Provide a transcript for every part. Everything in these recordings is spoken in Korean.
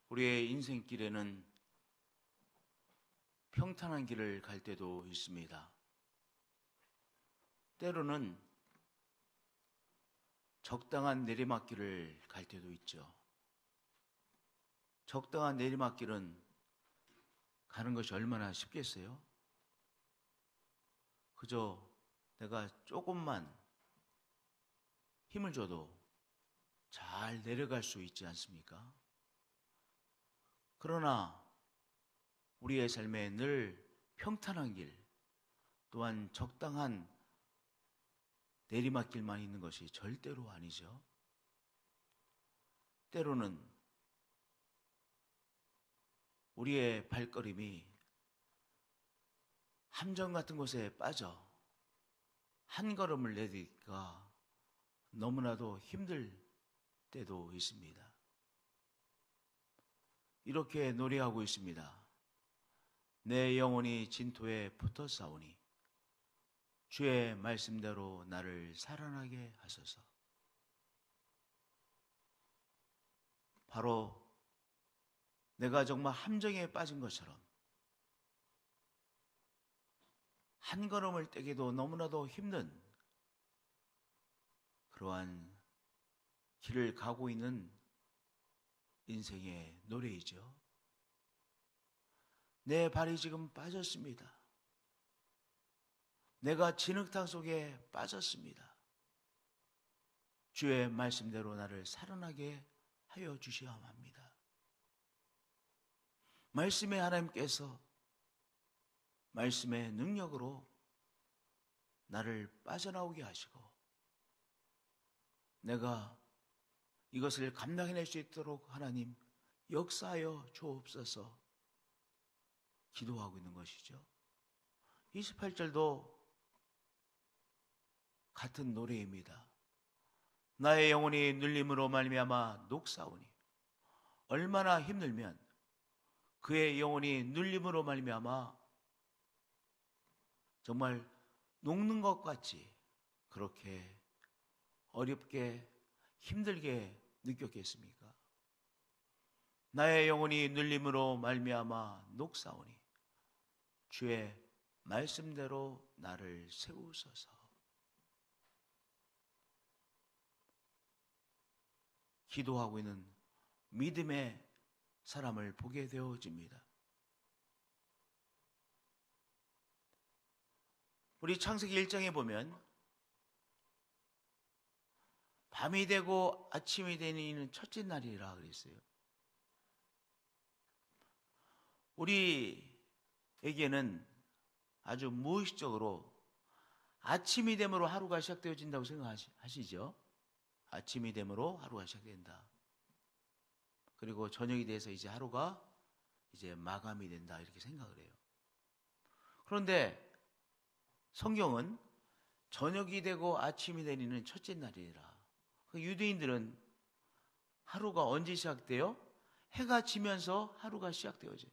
우리의 인생길에는 평탄한 길을 갈 때도 있습니다. 때로는 적당한 내리막길을 갈 때도 있죠. 적당한 내리막길은 가는 것이 얼마나 쉽겠어요? 그저 내가 조금만 힘을 줘도 잘 내려갈 수 있지 않습니까? 그러나 우리의 삶에 늘 평탄한 길, 또한 적당한 내리막길만 있는 것이 절대로 아니죠. 때로는 우리의 발걸음이 함정 같은 곳에 빠져 한 걸음을 내딛기가 너무나도 힘들 때도 있습니다. 이렇게 노래하고 있습니다. 내 영혼이 진토에 붙어 싸우니 주의 말씀대로 나를 살아나게 하소서. 바로 내가 정말 함정에 빠진 것처럼 한 걸음을 떼기도 너무나도 힘든 그러한 길을 가고 있는 인생의 노래이죠. 내 발이 지금 빠졌습니다. 내가 진흙탕 속에 빠졌습니다. 주의 말씀대로 나를 살아나게 하여 주셔야 합니다. 말씀의 하나님께서 말씀의 능력으로 나를 빠져나오게 하시고 내가 이것을 감당해낼 수 있도록 하나님 역사하여 주옵소서 기도하고 있는 것이죠. 28절도 같은 노래입니다. 나의 영혼이 눌림으로 말미암아 녹사오니 얼마나 힘들면 그의 영혼이 눌림으로 말미암아 정말 녹는 것 같이 그렇게 어렵게 힘들게 느꼈겠습니까? 나의 영혼이 눌림으로 말미암아 녹사오니 주의 말씀대로 나를 세우소서. 기도하고 있는 믿음의 사람을 보게 되어집니다. 우리 창세기 1장에 보면 밤이 되고 아침이 되는 첫째 날이라 그랬어요. 우리에게는 아주 무의식적으로 아침이 되므로 하루가 시작되어진다고 생각하시죠? 아침이 되므로 하루가 시작된다. 그리고 저녁이 돼서 이제 하루가 이제 마감이 된다 이렇게 생각을 해요. 그런데 성경은 저녁이 되고 아침이 되는 첫째 날이라. 유대인들은 하루가 언제 시작돼요? 해가 지면서 하루가 시작되어져요.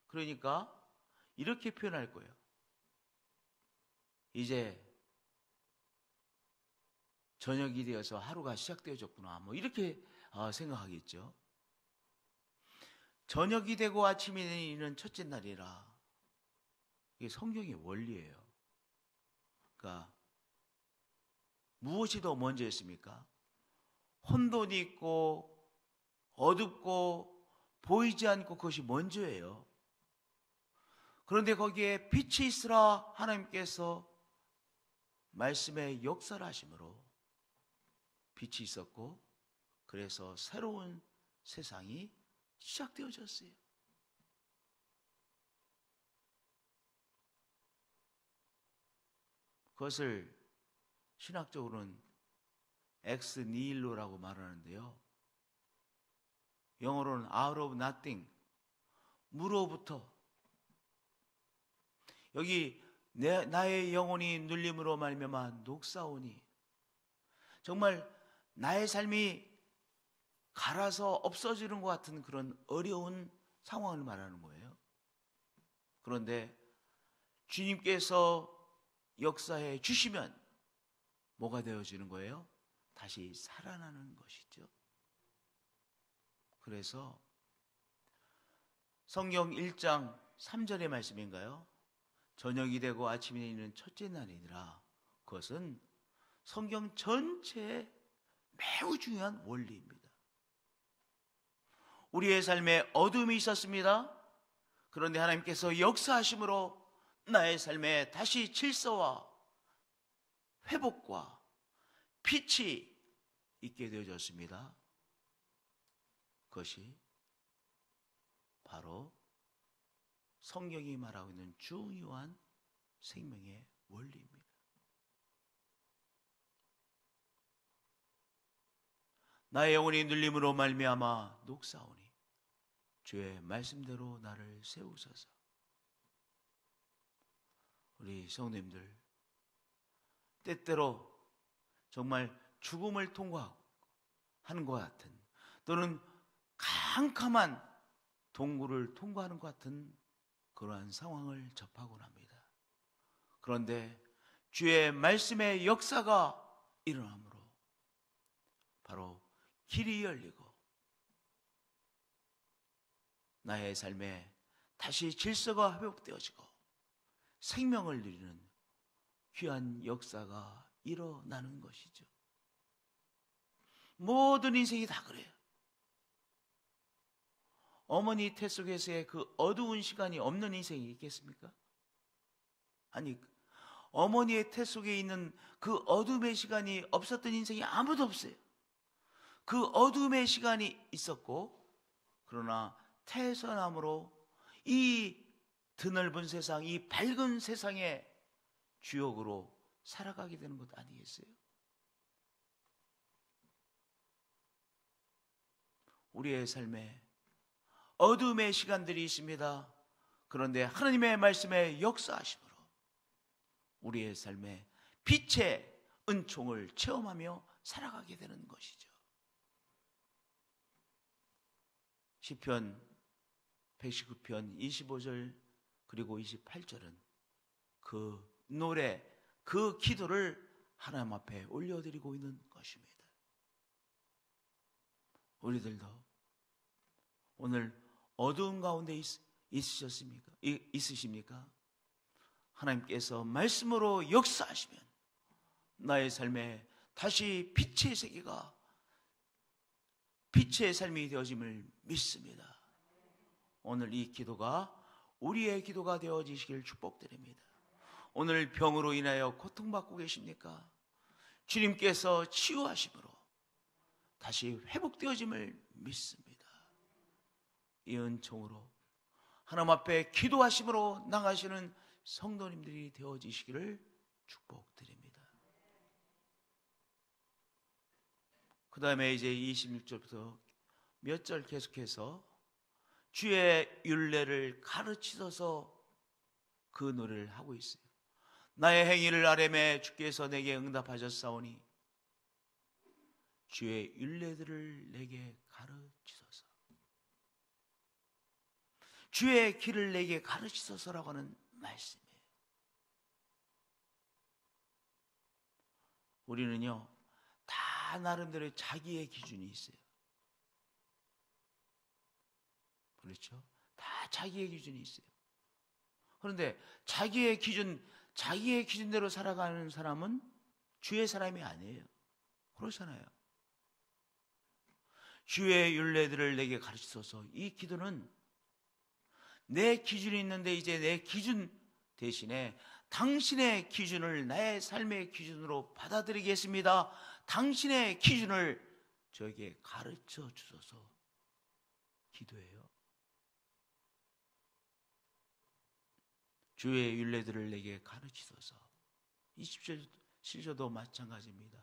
그러니까 이렇게 표현할 거예요. 이제 저녁이 되어서 하루가 시작되어졌구나. 뭐 이렇게 생각하겠죠. 저녁이 되고 아침이 되는 첫째 날이라. 이게 성경의 원리예요. 그러니까 무엇이 더 먼저였습니까? 혼돈이 있고 어둡고 보이지 않고 그것이 먼저예요. 그런데 거기에 빛이 있으라 하나님께서 말씀의 역사를 하심으로 빛이 있었고 그래서 새로운 세상이 시작되어졌어요. 그것을 신학적으로는 엑스 니힐로라고 말하는데요. 영어로는 out of nothing, 무로부터. 여기 나의 영혼이 눌림으로 말미암아 녹사오니 정말 나의 삶이 갈아서 없어지는 것 같은 그런 어려운 상황을 말하는 거예요. 그런데 주님께서 역사해 주시면 뭐가 되어지는 거예요? 다시 살아나는 것이죠. 그래서 성경 1장 3절의 말씀인가요? 저녁이 되고 아침이 되는 첫째 날이니라. 그것은 성경 전체의 매우 중요한 원리입니다. 우리의 삶에 어둠이 있었습니다. 그런데 하나님께서 역사하심으로 나의 삶에 다시 질서와 회복과 빛이 있게 되어졌습니다. 그것이 바로 성경이 말하고 있는 중요한 생명의 원리입니다. 나의 영혼이 눌림으로 말미암아 녹사오니 주의 말씀대로 나를 세우소서. 우리 성도님들, 때때로 정말 죽음을 통과하는 것 같은, 또는 캄캄한 동굴을 통과하는 것 같은 그러한 상황을 접하곤 합니다. 그런데 주의 말씀의 역사가 일어나므로 바로 길이 열리고 나의 삶에 다시 질서가 회복되어지고 생명을 누리는 귀한 역사가 일어나는 것이죠. 모든 인생이 다 그래요. 어머니 태 속에서의 그 어두운 시간이 없는 인생이 있겠습니까? 아니, 어머니의 태 속에 있는 그 어둠의 시간이 없었던 인생이 아무도 없어요. 그 어둠의 시간이 있었고, 그러나 태어남으로 이 드넓은 세상, 이 밝은 세상의 주역으로 살아가게 되는 것 아니겠어요? 우리의 삶에 어둠의 시간들이 있습니다. 그런데 하나님의 말씀에 역사하심으로 우리의 삶에 빛의 은총을 체험하며 살아가게 되는 것이죠. 시편 119편 25절 그리고 28절은 그 노래, 그 기도를 하나님 앞에 올려드리고 있는 것입니다. 우리들도 오늘 어두운 가운데 있으십니까? 하나님께서 말씀으로 역사하시면 나의 삶에 다시 빛의 세계가, 빛의 삶이 되어짐을 믿습니다. 오늘 이 기도가 우리의 기도가 되어지시길 축복드립니다. 오늘 병으로 인하여 고통받고 계십니까? 주님께서 치유하심으로 다시 회복되어짐을 믿습니다. 이 은총으로 하나님 앞에 기도하심으로 나가시는 성도님들이 되어지시기를 축복드립니다. 그 다음에 이제 26절부터 몇 절 계속해서 주의 율례를 가르치셔서 그 노래를 하고 있어요. 나의 행위를 아뢰매 주께서 내게 응답하셨사오니 주의 율례들을 내게 가르치소서. 주의 길을 내게 가르치소서라고 하는 말씀이에요. 우리는요, 다 나름대로 자기의 기준이 있어요. 그렇죠? 다 자기의 기준이 있어요. 그런데 자기의 기준대로 살아가는 사람은 주의 사람이 아니에요. 그렇잖아요. 주의 율례들을 내게 가르치소서. 이 기도는 내 기준이 있는데 이제 내 기준 대신에 당신의 기준을 나의 삶의 기준으로 받아들이겠습니다. 당신의 기준을 저에게 가르쳐 주소서. 기도해요. 주의 율례들을 내게 가르치소서. 27절도 마찬가지입니다.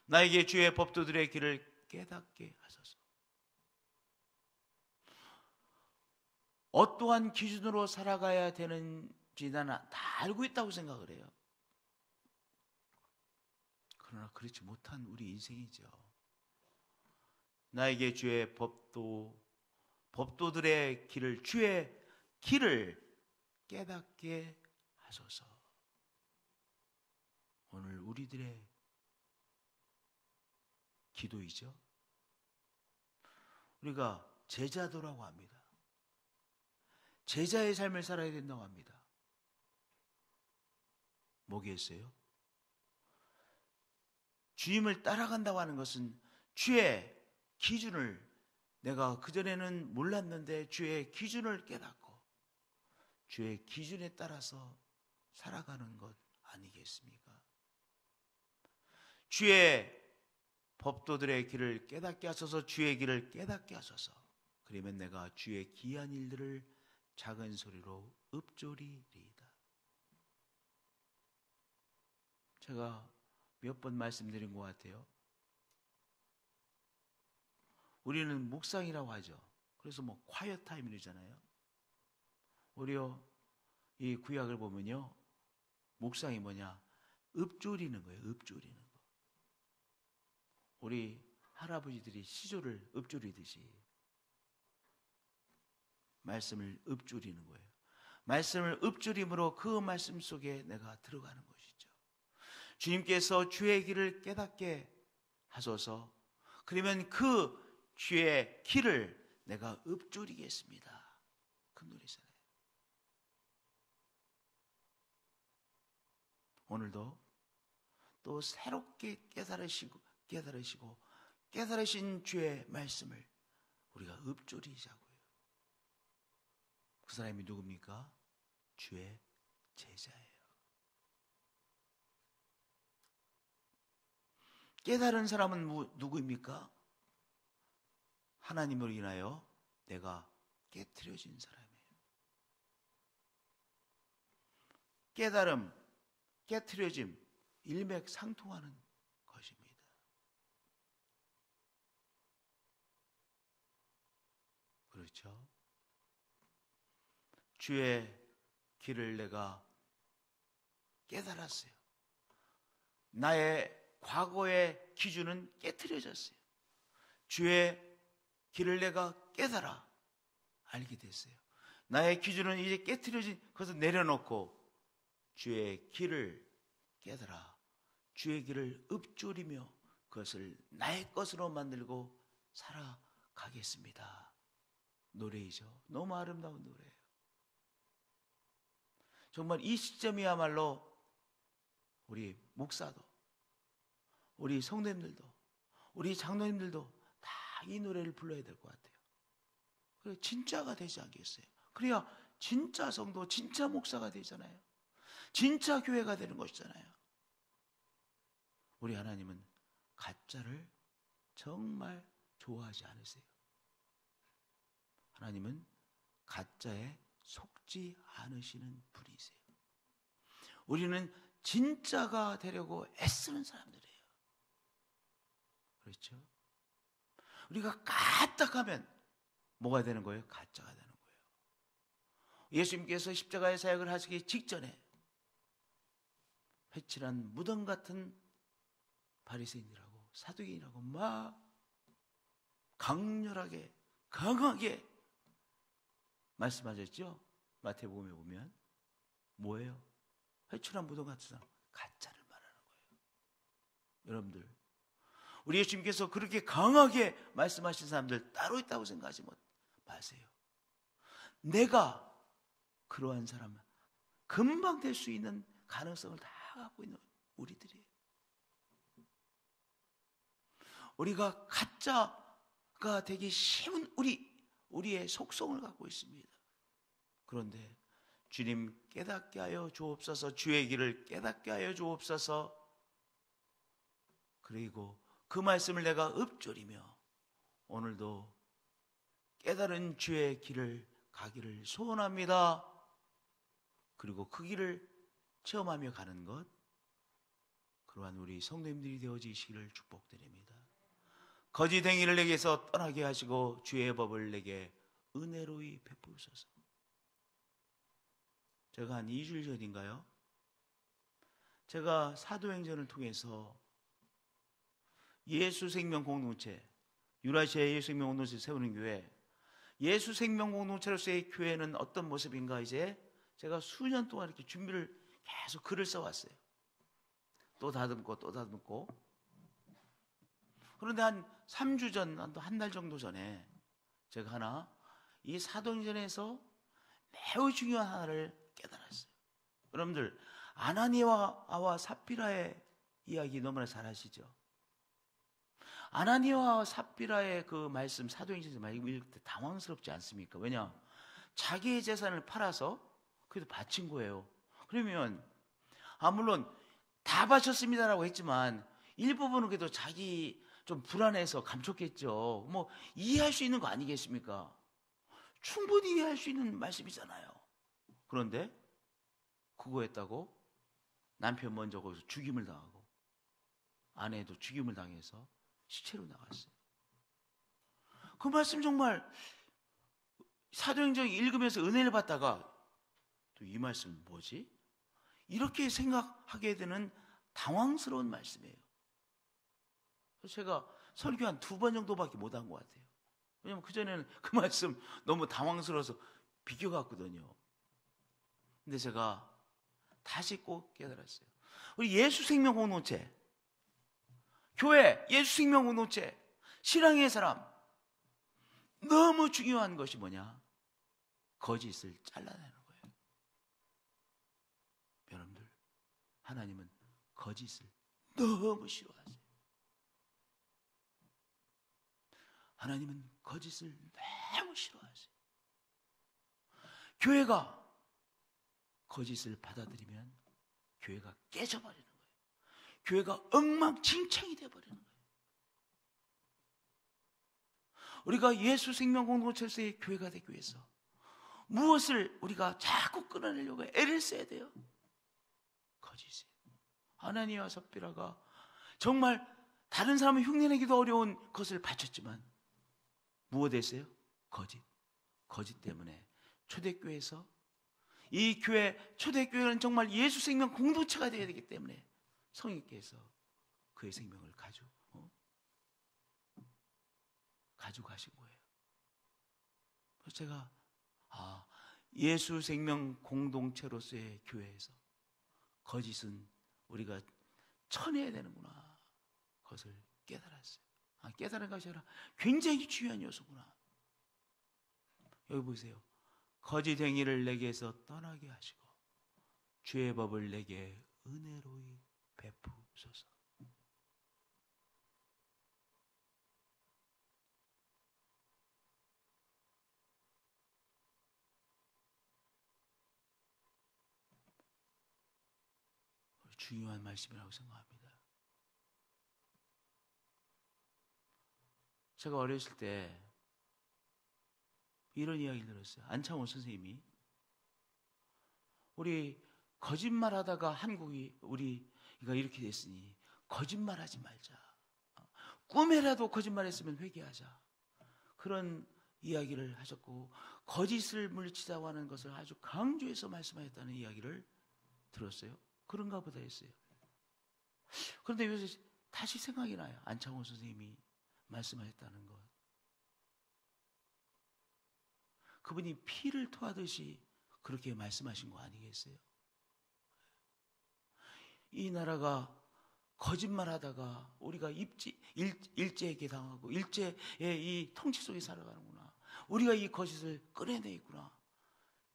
나에게 주의 법도들의 길을 깨닫게 하소서. 어떠한 기준으로 살아가야 되는지 나는 다 알고 있다고 생각을 해요. 그러나 그렇지 못한 우리 인생이죠. 나에게 주의 법도들의 길을, 주의 길을 깨닫게 하소서. 오늘 우리들의 기도이죠. 우리가 제자도라고 합니다. 제자의 삶을 살아야 된다고 합니다. 뭐겠어요? 주님을 따라간다고 하는 것은 주의 기준을, 내가 그전에는 몰랐는데 주의 기준을 깨닫고 주의 기준에 따라서 살아가는 것 아니겠습니까? 주의 법도들의 길을 깨닫게 하소서. 주의 길을 깨닫게 하소서. 그러면 내가 주의 기이한 일들을 작은 소리로 읊조리리이다. 제가 몇 번 말씀드린 것 같아요. 우리는 묵상이라고 하죠. 그래서 뭐 quiet 타임이잖아요. 오히려 이 구약을 보면요, 묵상이 뭐냐? 읊조리는 거예요. 읊조리는 거. 우리 할아버지들이 시조를 읊조리듯이 말씀을 읊조리는 거예요. 말씀을 읊조림으로 그 말씀 속에 내가 들어가는 것이죠. 주님께서 주의 길을 깨닫게 하소서. 그러면 그 주의 길을 내가 읊조리겠습니다. 그 노래잖아요. 오늘도 또 새롭게 깨달으시고 깨달으신 주의 말씀을 우리가 읊조리자고요. 그 사람이 누굽니까? 주의 제자예요. 깨달은 사람은 누구입니까? 하나님으로 인하여 내가 깨트려진 사람이에요. 깨달음, 깨트려짐, 일맥상통하는 것입니다. 그렇죠? 주의 길을 내가 깨달았어요. 나의 과거의 기준은 깨트려졌어요. 주의 길을 내가 깨달아 알게 됐어요. 나의 기준은 이제 깨트려진 것을 내려놓고 주의 길을 깨달아 주의 길을 읊조리며 그것을 나의 것으로 만들고 살아가겠습니다. 노래이죠. 너무 아름다운 노래예요. 정말 이 시점이야말로 우리 목사도, 우리 성도님들도, 우리 장로님들도 다 이 노래를 불러야 될 것 같아요. 그래 진짜가 되지 않겠어요? 그래야 진짜 성도, 진짜 목사가 되잖아요. 진짜 교회가 되는 것이잖아요. 우리 하나님은 가짜를 정말 좋아하지 않으세요. 하나님은 가짜에 속지 않으시는 분이세요. 우리는 진짜가 되려고 애쓰는 사람들이에요. 그렇죠? 우리가 까딱하면 뭐가 되는 거예요? 가짜가 되는 거예요. 예수님께서 십자가의 사역을 하시기 직전에 회칠한 무덤 같은 바리새인이라고 사두개인이라고 막 강렬하게 강하게 말씀하셨죠? 마태복음에 보면 뭐예요? 회칠한 무덤 같은 사람, 가짜를 말하는 거예요. 여러분들, 우리 예수님께서 그렇게 강하게 말씀하신 사람들 따로 있다고 생각하지 마세요. 내가 그러한 사람은 금방 될 수 있는 가능성을 다 갖고 있는 우리들이에요. 우리가 가짜가 되기 쉬운 우리의 속성을 갖고 있습니다. 그런데 주님 깨닫게 하여 주옵소서. 주의 길을 깨닫게 하여 주옵소서. 그리고 그 말씀을 내가 읊조리며 오늘도 깨달은 주의 길을 가기를 소원합니다. 그리고 그 길을 체험하며 가는 것, 그러한 우리 성도님들이 되어지시기를 축복드립니다. 거짓행위를 내게서 떠나게 하시고 주의 법을 내게 은혜로이 베푸소서. 제가 한 2주일 전인가요? 제가 사도행전을 통해서 예수생명공동체, 유라시아의 예수생명공동체 세우는 교회, 예수생명공동체로서의 교회는 어떤 모습인가, 이제 제가 수년 동안 이렇게 준비를 계속 글을 써왔어요. 또 다듬고 또 다듬고. 그런데 한 3주 전, 한 달 정도 전에 제가 하나 이 사도행전에서 매우 중요한 하나를 깨달았어요. 여러분들 아나니아와 삽비라의 이야기 너무나 잘 아시죠? 아나니아와 삽비라의 그 말씀, 사도행전에서 말씀 읽을 때 당황스럽지 않습니까? 왜냐? 자기의 재산을 팔아서 그래도 바친 거예요. 그러면 물론 다 바쳤습니다라고 했지만 일부분은 그래도 자기 좀 불안해서 감췄겠죠. 뭐 이해할 수 있는 거 아니겠습니까? 충분히 이해할 수 있는 말씀이잖아요. 그런데 그거 했다고 남편 먼저 거기서 죽임을 당하고 아내도 죽임을 당해서 시체로 나갔어요. 그 말씀 정말 사도행전 읽으면서 은혜를 받다가 또 이 말씀 뭐지? 이렇게 생각하게 되는 당황스러운 말씀이에요. 제가 설교 한 2번 정도밖에 못 한 것 같아요. 왜냐면 그전에는 그 말씀 너무 당황스러워서 비껴갔거든요. 근데 제가 다시 꼭 깨달았어요. 우리 예수 생명 공동체, 교회, 예수 생명 공동체, 신앙의 사람, 너무 중요한 것이 뭐냐? 거짓을 잘라내는 거예요. 여러분들, 하나님은 거짓을 너무 싫어하세요. 하나님은 거짓을 너무 싫어하세요. 교회가 거짓을 받아들이면 교회가 깨져버리는 거예요. 교회가 엉망진창이 되어버리는 거예요. 우리가 예수 생명 공동체에서의 교회가 되기 위해서 무엇을 우리가 자꾸 끊어내려고 애를 써야 돼요? 거짓이에요. 아나니아와 삽비라가 정말 다른 사람을 흉내내기도 어려운 것을 바쳤지만 무엇에서요? 거짓. 거짓 때문에 초대교회에서 이 교회, 초대교회는 정말 예수 생명 공동체가 되어야 되기 때문에 성령께서 그의 생명을 가져가신 거예요. 그래서 제가 예수 생명 공동체로서의 교회에서 거짓은 우리가 쳐내야 되는구나. 그것을 깨달았어요. 깨달은 것이 아니라 굉장히 중요한 요소구나. 여기 보세요. 거짓 행위를 내게서 떠나게 하시고 주의 법을 내게 은혜로이 베푸소서. 중요한 말씀이라고 생각합니다. 제가 어렸을 때 이런 이야기를 들었어요. 안창호 선생님이 우리 거짓말하다가 한국이 우리가 이렇게 됐으니 거짓말하지 말자. 꿈에라도 거짓말했으면 회개하자. 그런 이야기를 하셨고 거짓을 물리치자고 하는 것을 아주 강조해서 말씀하셨다는 이야기를 들었어요. 그런가 보다 했어요. 그런데 요새 다시 생각이 나요. 안창호 선생님이 말씀하셨다는 것. 그분이 피를 토하듯이 그렇게 말씀하신 거 아니겠어요? 이 나라가 거짓말하다가 우리가 일제에게 당하고 일제의 이 통치 속에 살아가는구나. 우리가 이 거짓을 꺼내내 있구나.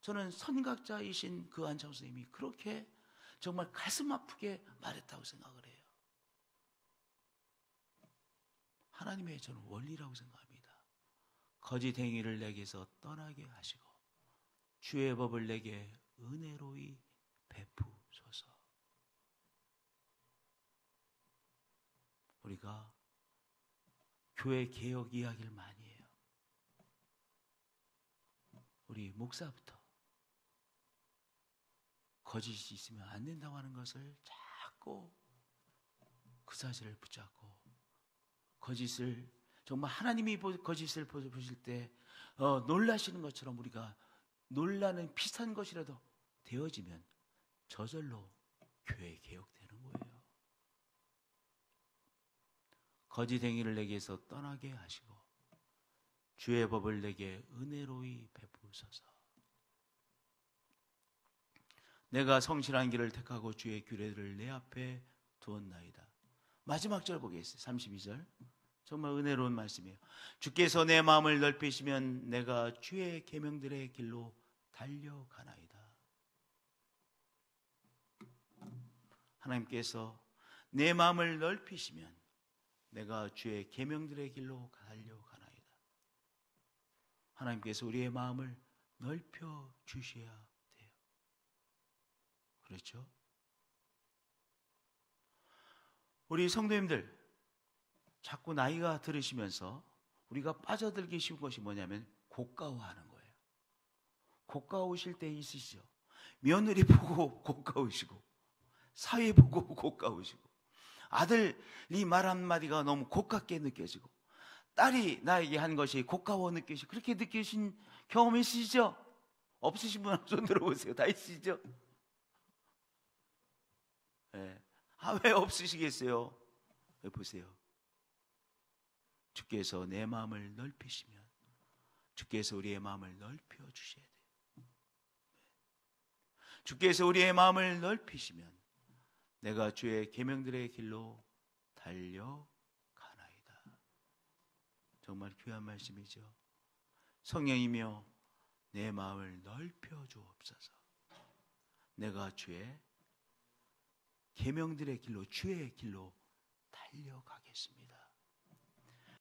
저는 선각자이신 그 안창호 선생님이 그렇게 정말 가슴 아프게 말했다고 생각을 해요. 하나님의 저는 원리라고 생각합니다. 거짓 행위를 내게서 떠나게 하시고 주의 법을 내게 은혜로이 베푸소서. 우리가 교회 개혁 이야기를 많이 해요. 우리 목사부터 거짓이 있으면 안 된다고 하는 것을 자꾸 그 사실을 붙잡고 거짓을 정말 하나님이 거짓을 보실 때 놀라시는 것처럼 우리가 놀라는 비슷한 것이라도 되어지면 저절로 교회 개혁되는 거예요. 거짓 행위를 내게서 떠나게 하시고 주의 법을 내게 은혜로이 베푸소서. 내가 성실한 길을 택하고 주의 규례를 내 앞에 두었나이다. 마지막 절 보겠습니다. 32절 정말 은혜로운 말씀이에요. 주께서 내 마음을 넓히시면 내가 주의 계명들의 길로 달려가나이다. 하나님께서 내 마음을 넓히시면 내가 주의 계명들의 길로 달려가나이다. 하나님께서 우리의 마음을 넓혀 주셔야 돼요. 그렇죠? 우리 성도님들, 자꾸 나이가 들으시면서 우리가 빠져들기 쉬운 것이 뭐냐면 고가워하는 거예요. 고가우실 때 있으시죠? 며느리 보고 고가우시고, 사회 보고 고가우시고, 아들이 말 한마디가 너무 고깝게 느껴지고, 딸이 나에게 한 것이 고가워 느껴지고, 그렇게 느끼신 경험 있으시죠? 없으신 분 손 들어보세요. 다 있으시죠? 네. 왜 없으시겠어요? 보세요. 주께서 내 마음을 넓히시면 주께서 우리의 마음을 넓혀 주셔야 돼요. 주께서 우리의 마음을 넓히시면 내가 주의 계명들의 길로 달려가나이다. 정말 귀한 말씀이죠. 성령이며 내 마음을 넓혀 주옵소서. 내가 주의 계명들의 길로, 주의 길로 달려가겠습니다.